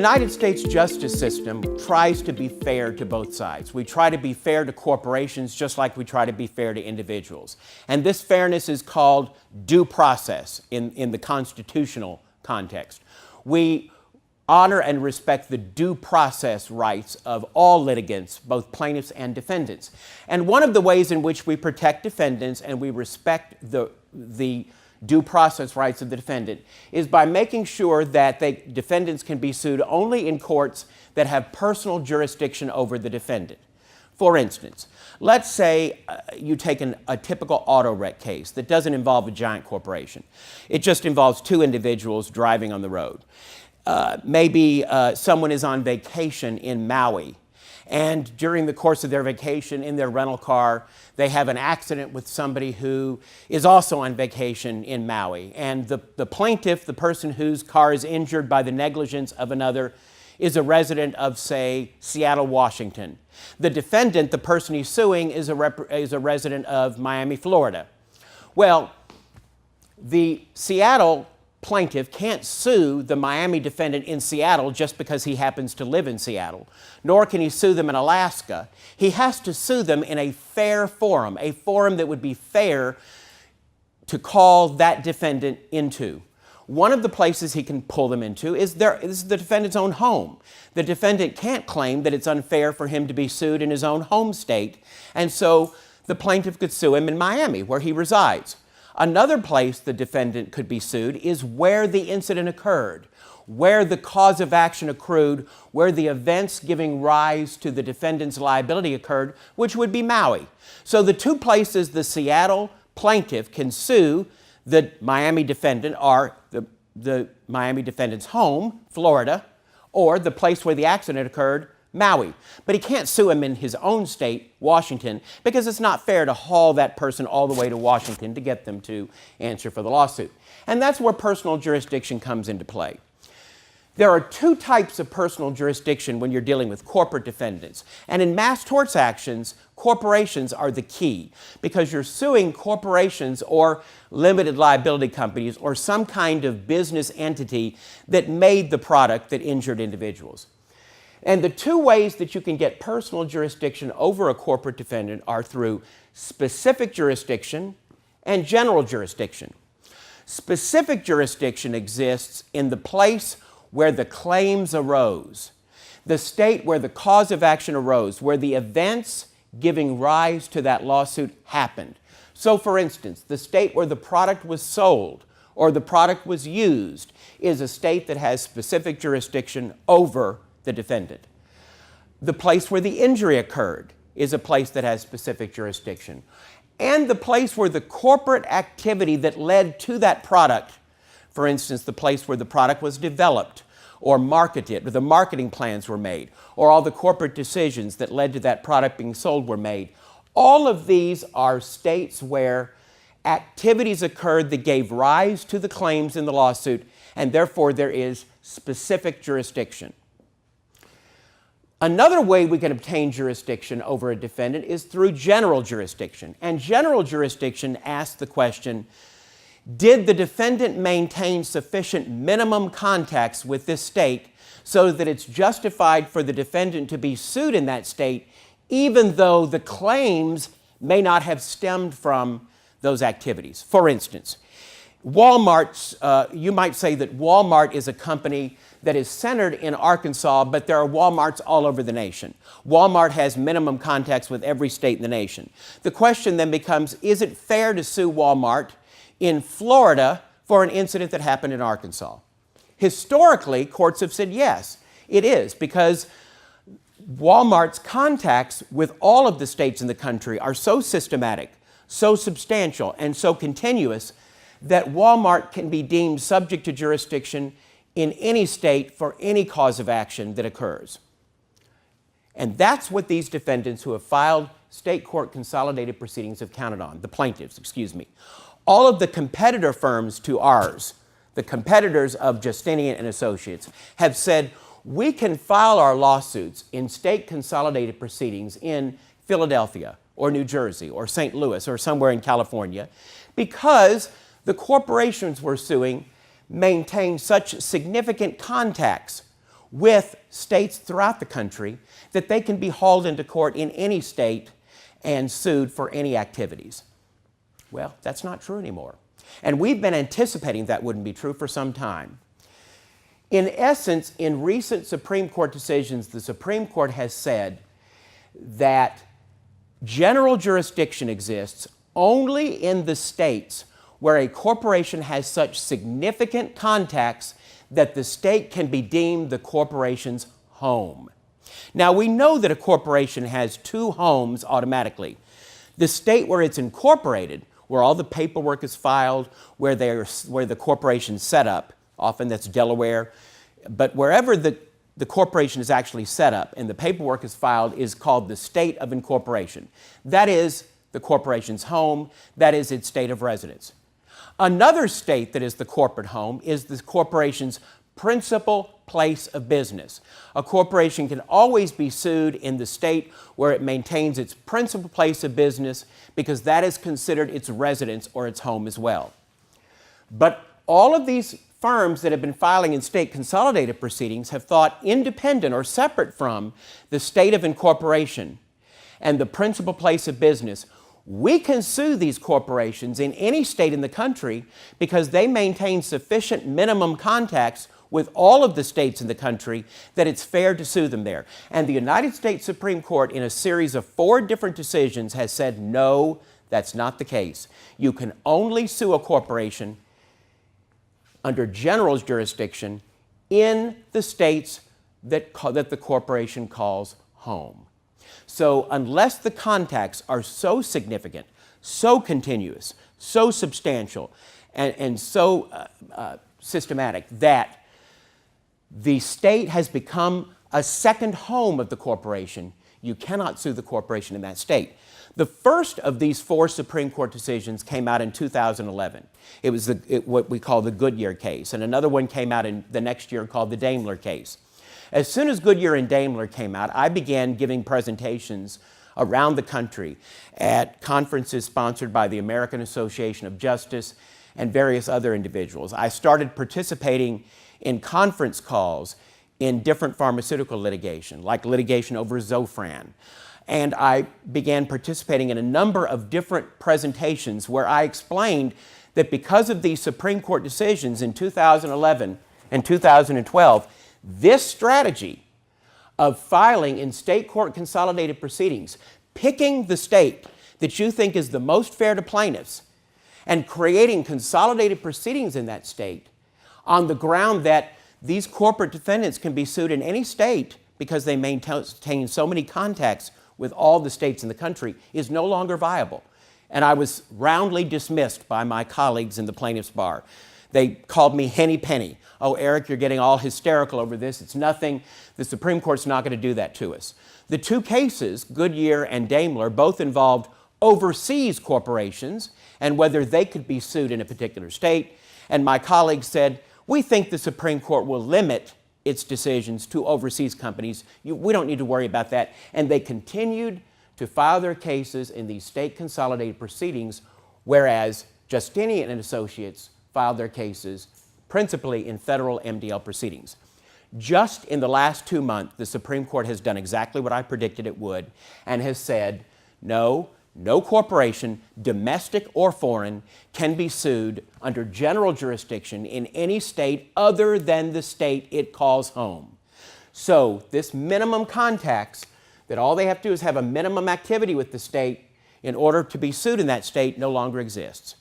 United States justice system tries to be fair to both sides. We try to be fair to corporations just like we try to be fair to individuals. And this fairness is called due process in the constitutional context. We honor and respect the due process rights of all litigants, both plaintiffs and defendants. And one of the ways in which we protect defendants and we respect the due process rights of the defendant is by making sure that defendants can be sued only in courts that have personal jurisdiction over the defendant. For instance, let's say you take a typical auto wreck case that doesn't involve a giant corporation. It just involves two individuals driving on the road. Maybe someone is on vacation in Maui, and during the course of their vacation in their rental car, they have an accident with somebody who is also on vacation in Maui. And the plaintiff, the person whose car is injured by the negligence of another, is a resident of, say, Seattle, Washington. The defendant, the person he's suing, is a resident of Miami, Florida. Well, the Seattle plaintiff can't sue the Miami defendant in Seattle just because he happens to live in Seattle, nor can he sue them in Alaska. He has to sue them in a fair forum, a forum that would be fair to call that defendant into. One of the places he can pull them into is the defendant's own home. The defendant can't claim that it's unfair for him to be sued in his own home state, and so the plaintiff could sue him in Miami, where he resides. Another place the defendant could be sued is where the incident occurred, where the cause of action accrued, where the events giving rise to the defendant's liability occurred, which would be Maui. So the two places the Seattle plaintiff can sue the Miami defendant are the Miami defendant's home, Florida, or the place where the accident occurred, Maui. But he can't sue him in his own state, Washington, because it's not fair to haul that person all the way to Washington to get them to answer for the lawsuit. And that's where personal jurisdiction comes into play. There are two types of personal jurisdiction when you're dealing with corporate defendants. And in mass torts actions, corporations are the key because you're suing corporations or limited liability companies or some kind of business entity that made the product that injured individuals. And the two ways that you can get personal jurisdiction over a corporate defendant are through specific jurisdiction and general jurisdiction. Specific jurisdiction exists in the place where the claims arose, the state where the cause of action arose, where the events giving rise to that lawsuit happened. So, for instance, the state where the product was sold or the product was used is a state that has specific jurisdiction over the defendant. The place where the injury occurred is a place that has specific jurisdiction. And the place where the corporate activity that led to that product, for instance, the place where the product was developed or marketed, or the marketing plans were made, or all the corporate decisions that led to that product being sold were made. All of these are states where activities occurred that gave rise to the claims in the lawsuit, and therefore there is specific jurisdiction. Another way we can obtain jurisdiction over a defendant is through general jurisdiction. And general jurisdiction asks the question, did the defendant maintain sufficient minimum contacts with this state so that it's justified for the defendant to be sued in that state, even though the claims may not have stemmed from those activities? For instance, Walmart's, you might say that Walmart is a company that is centered in Arkansas, but there are Walmarts all over the nation. Walmart has minimum contacts with every state in the nation. The question then becomes, is it fair to sue Walmart in Florida for an incident that happened in Arkansas? Historically, courts have said yes, it is, because Walmart's contacts with all of the states in the country are so systematic, so substantial, and so continuous that Walmart can be deemed subject to jurisdiction in any state for any cause of action that occurs. And that's what these defendants who have filed state court consolidated proceedings have counted on, the plaintiffs, excuse me. All of the competitor firms to ours, the competitors of Justinian and Associates, have said, we can file our lawsuits in state consolidated proceedings in Philadelphia or New Jersey or St. Louis or somewhere in California because the corporations we're suing maintain such significant contacts with states throughout the country that they can be hauled into court in any state and sued for any activities. Well, that's not true anymore. And we've been anticipating that wouldn't be true for some time. In essence, in recent Supreme Court decisions, the Supreme Court has said that general jurisdiction exists only in the states where a corporation has such significant contacts that the state can be deemed the corporation's home. Now, we know that a corporation has two homes automatically. The state where it's incorporated, where all the paperwork is filed, where the corporation's set up, often that's Delaware, but wherever the corporation is actually set up and the paperwork is filed is called the state of incorporation. That is the corporation's home, that is its state of residence. Another state that is the corporate home is the corporation's principal place of business. A corporation can always be sued in the state where it maintains its principal place of business because that is considered its residence or its home as well. But all of these firms that have been filing in state consolidated proceedings have thought independent or separate from the state of incorporation and the principal place of business. We can sue these corporations in any state in the country because they maintain sufficient minimum contacts with all of the states in the country that it's fair to sue them there. And the United States Supreme Court, in a series of 4 different decisions, has said, no, that's not the case. You can only sue a corporation under general jurisdiction in the states that the corporation calls home. So unless the contacts are so significant, so continuous, so substantial, and so systematic that the state has become a second home of the corporation, you cannot sue the corporation in that state. The first of these 4 Supreme Court decisions came out in 2011. It was what we call the Goodyear case, and another one came out in the next year called the Daimler case. As soon as Goodyear and Daimler came out, I began giving presentations around the country at conferences sponsored by the American Association of Justice and various other individuals. I started participating in conference calls in different pharmaceutical litigation, like litigation over Zofran. And I began participating in a number of different presentations where I explained that because of these Supreme Court decisions in 2011 and 2012, this strategy of filing in state court consolidated proceedings, picking the state that you think is the most fair to plaintiffs, and creating consolidated proceedings in that state on the ground that these corporate defendants can be sued in any state because they maintain so many contacts with all the states in the country is no longer viable. And I was roundly dismissed by my colleagues in the plaintiff's bar. They called me Henny Penny. Oh, Erik, you're getting all hysterical over this. It's nothing. The Supreme Court's not going to do that to us. The 2 cases, Goodyear and Daimler, both involved overseas corporations and whether they could be sued in a particular state. And my colleagues said, we think the Supreme Court will limit its decisions to overseas companies. We don't need to worry about that. And they continued to file their cases in these state consolidated proceedings, whereas Justinian and Associates filed their cases principally in federal MDL proceedings. Just in the last 2 months, the Supreme Court has done exactly what I predicted it would and has said, no corporation, domestic or foreign, can be sued under general jurisdiction in any state other than the state it calls home. So this minimum contacts, that all they have to do is have a minimum activity with the state in order to be sued in that state, no longer exists.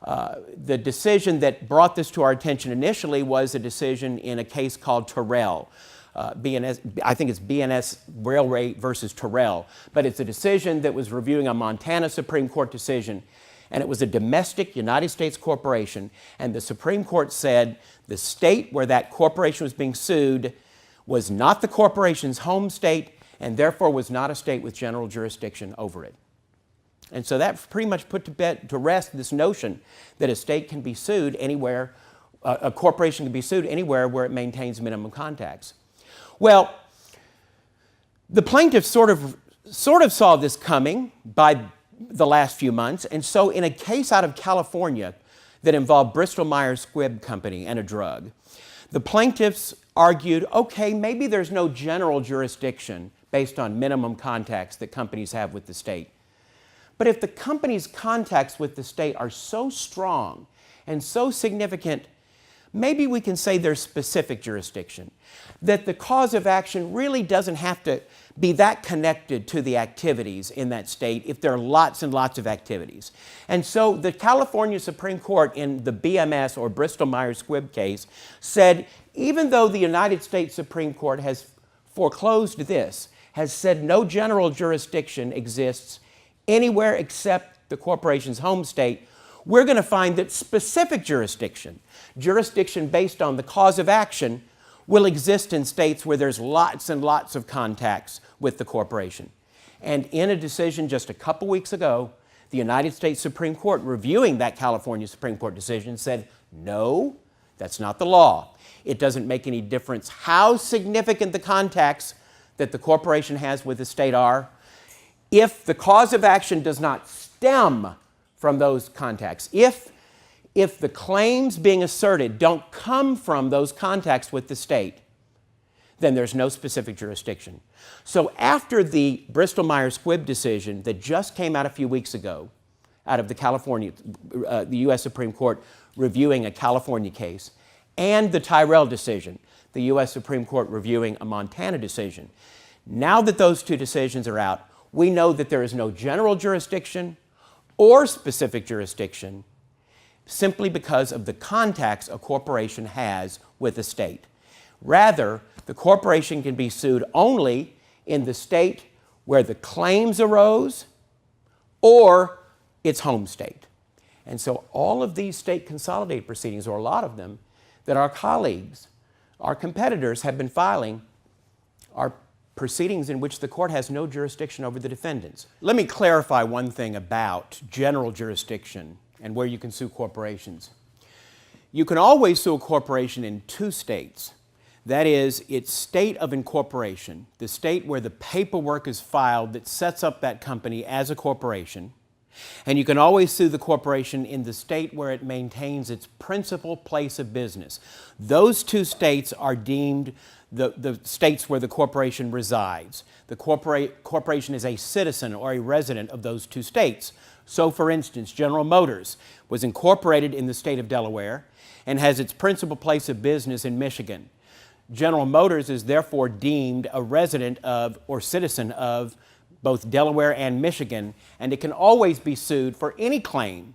The decision that brought this to our attention initially was a decision in a case called Terrell. I think it's BNS Railway versus Terrell, but it's a decision that was reviewing a Montana Supreme Court decision, and it was a domestic United States corporation, and the Supreme Court said the state where that corporation was being sued was not the corporation's home state, and therefore was not a state with general jurisdiction over it. And so that pretty much put to rest this notion that a state can be sued anywhere, a corporation can be sued anywhere where it maintains minimum contacts. Well, the plaintiffs sort of saw this coming by the last few months, and so in a case out of California that involved Bristol Myers Squibb Company and a drug, the plaintiffs argued, okay, maybe there's no general jurisdiction based on minimum contacts that companies have with the state. But if the company's contacts with the state are so strong and so significant, maybe we can say there's specific jurisdiction, that the cause of action really doesn't have to be that connected to the activities in that state if there are lots and lots of activities. And so the California Supreme Court in the BMS or Bristol-Myers Squibb case said, even though the United States Supreme Court has foreclosed this, has said no general jurisdiction exists anywhere except the corporation's home state, we're going to find that specific jurisdiction, jurisdiction based on the cause of action, will exist in states where there's lots and lots of contacts with the corporation. And in a decision just a couple weeks ago, the United States Supreme Court, reviewing that California Supreme Court decision, said, no, that's not the law. It doesn't make any difference how significant the contacts that the corporation has with the state are. If the cause of action does not stem from those contacts, if the claims being asserted don't come from those contacts with the state, then there's no specific jurisdiction. So after the Bristol-Myers Squibb decision that just came out a few weeks ago, out of the U.S. Supreme Court reviewing a California case, and the Tyrell decision, the U.S. Supreme Court reviewing a Montana decision, now that those two decisions are out, we know that there is no general jurisdiction or specific jurisdiction simply because of the contacts a corporation has with the state. Rather, the corporation can be sued only in the state where the claims arose or its home state. And so all of these state consolidated proceedings, or a lot of them, that our colleagues, our competitors have been filing are proceedings in which the court has no jurisdiction over the defendants. Let me clarify one thing about general jurisdiction and where you can sue corporations. You can always sue a corporation in two states. That is, its state of incorporation, the state where the paperwork is filed that sets up that company as a corporation. And you can always sue the corporation in the state where it maintains its principal place of business. Those two states are deemed the states where the corporation resides. The corporation is a citizen or a resident of those two states. So, for instance, General Motors was incorporated in the state of Delaware and has its principal place of business in Michigan. General Motors is therefore deemed a resident of or citizen of both Delaware and Michigan, and it can always be sued for any claim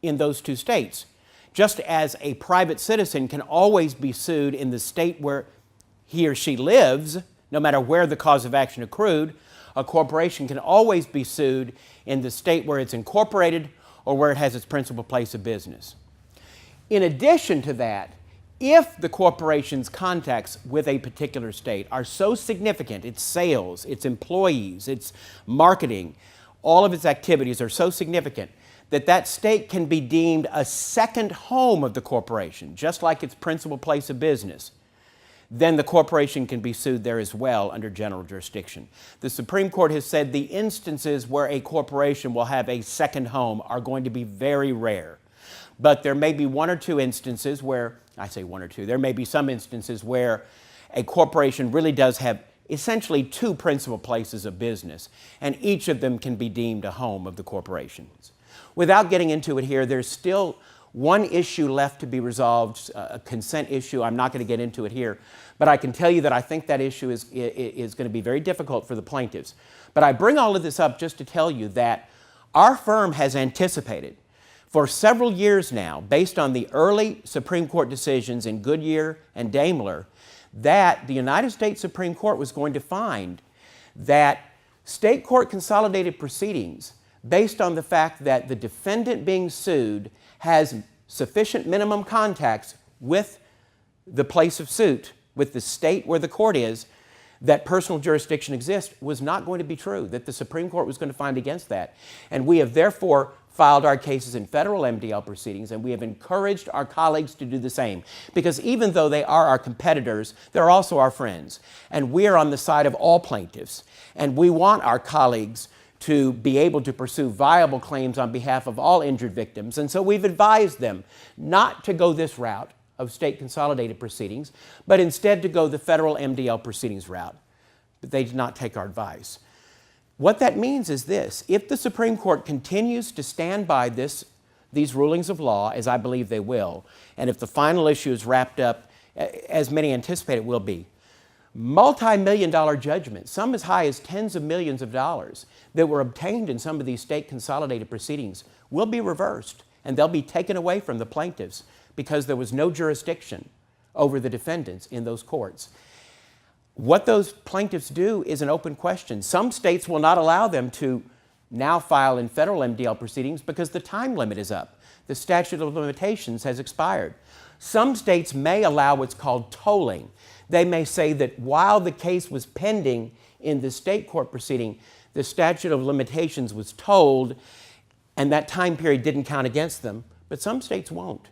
in those two states. Just as a private citizen can always be sued in the state where he or she lives, no matter where the cause of action accrued, a corporation can always be sued in the state where it's incorporated or where it has its principal place of business. In addition to that, if the corporation's contacts with a particular state are so significant, its sales, its employees, its marketing, all of its activities are so significant that that state can be deemed a second home of the corporation, just like its principal place of business, then the corporation can be sued there as well under general jurisdiction. The Supreme Court has said the instances where a corporation will have a second home are going to be very rare. But there may be one or two instances where, I say one or two, there may be some instances where a corporation really does have essentially two principal places of business, and each of them can be deemed a home of the corporations. Without getting into it here, there's still one issue left to be resolved, a consent issue. I'm not going to get into it here, but I can tell you that I think that issue is going to be very difficult for the plaintiffs. But I bring all of this up just to tell you that our firm has anticipated for several years now, based on the early Supreme Court decisions in Goodyear and Daimler, that the United States Supreme Court was going to find that state court consolidated proceedings, based on the fact that the defendant being sued has sufficient minimum contacts with the place of suit, with the state where the court is, that personal jurisdiction exists, was not going to be true, that the Supreme Court was going to find against that. And we have therefore filed our cases in federal MDL proceedings, and we have encouraged our colleagues to do the same. Because even though they are our competitors, they're also our friends. And we are on the side of all plaintiffs. And we want our colleagues to be able to pursue viable claims on behalf of all injured victims. And so we've advised them not to go this route of state consolidated proceedings, but instead to go the federal MDL proceedings route. But they did not take our advice. What that means is this: if the Supreme Court continues to stand by these rulings of law, as I believe they will, and if the final issue is wrapped up, as many anticipate it will be, multi-million-dollar judgments, some as high as tens of millions of dollars, that were obtained in some of these state consolidated proceedings will be reversed, and they'll be taken away from the plaintiffs because there was no jurisdiction over the defendants in those courts. What those plaintiffs do is an open question. Some states will not allow them to now file in federal MDL proceedings because the time limit is up. The statute of limitations has expired. Some states may allow what's called tolling. They may say that while the case was pending in the state court proceeding, the statute of limitations was tolled and that time period didn't count against them, but some states won't.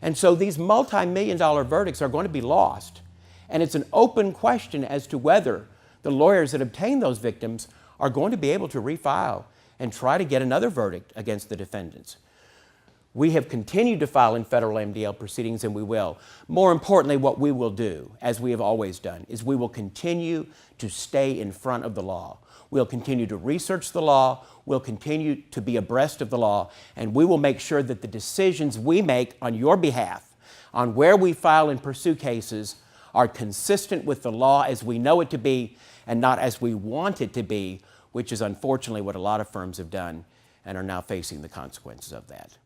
And so these multi-million-dollar verdicts are going to be lost. And it's an open question as to whether the lawyers that obtain those victims are going to be able to refile and try to get another verdict against the defendants. We have continued to file in federal MDL proceedings, and we will. More importantly, what we will do, as we have always done, is we will continue to stay in front of the law. We'll continue to research the law, we'll continue to be abreast of the law, and we will make sure that the decisions we make on your behalf, on where we file and pursue cases, are consistent with the law as we know it to be and not as we want it to be, which is unfortunately what a lot of firms have done and are now facing the consequences of that.